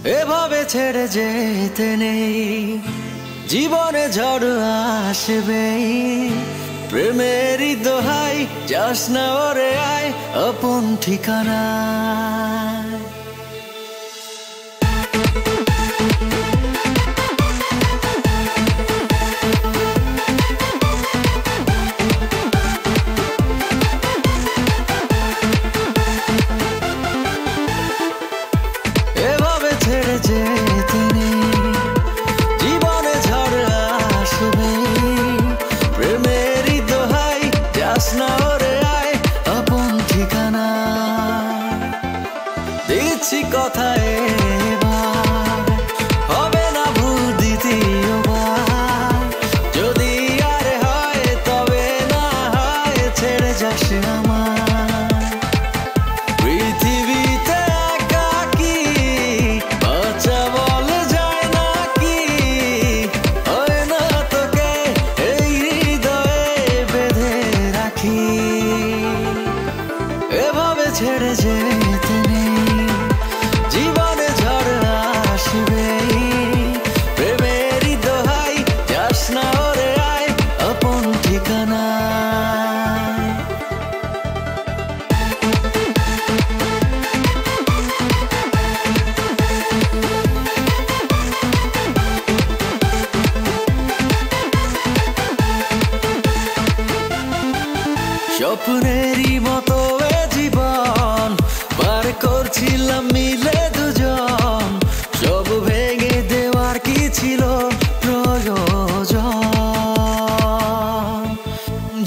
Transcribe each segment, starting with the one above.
এভাবে ছেড়ে যেতে নেই, জীবনে ঝড় আসবে। প্রেমেরই দোহাই, যাস না ওরে আয় আপন ঠিকানা। এভাবে ছেড়ে যেতে নেই, জীবনে ঝড় আসবে। প্রেমেরই দোহাই, যাস না ওরে আয় আপন ঠিকানা। দিচ্ছি কথা এবার, হবে না ভুল দ্বিতীয়বার। যদি আর হয় তবে না হয় ছেড়ে যাস আমার। পৃথিবীতে একাকী বাঁচা বলে যায় নাকি, হয় না তোকে এই হৃদয়ে বেঁধে রাখি। এভাবে ছেড়ে যেতে নেই, জীবনে ঝড় আসবে। প্রেমেরই দোহাই, যাস না ওরে আয় আপন ঠিকানা। স্বপ্নেরই মতো এ জীবন পার করছিলাম মিলে দুজন। সব ভেঙে দেওয়ার কি ছিল প্রয়োজন?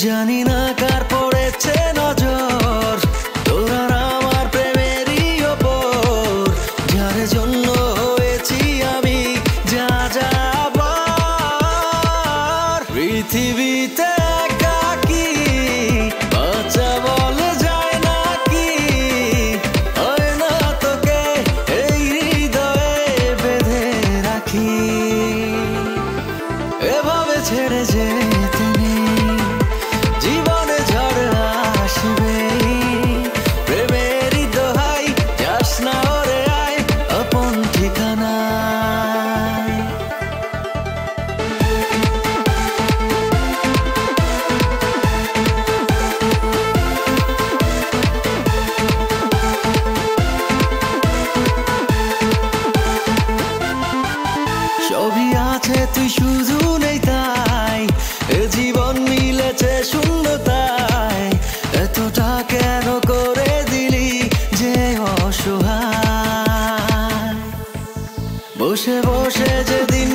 জানি না কার পড়েছে নজর তোর আর আমার প্রেমেরই ওপর, যার জন্য হয়েছি আমি যা যাবার। পৃথিবীতে একাকী বাঁচা বলে যায় নাকি, হয় না তোকে এই হৃদয়ে বেঁধে রাখি। এভাবে ছেড়ে যেতে নেই, জীবনে ঝড় আসবে। প্রেমেরই দোহাই, যাস না ওরে আয় আপন ঠিকানা। সবই আছে তুই শুধু নেই তাই, এ জীবন মিলেছে শূন্যতায়। এতটা কেন করে দিলি যে অসহায়? বসে বসে যেদিন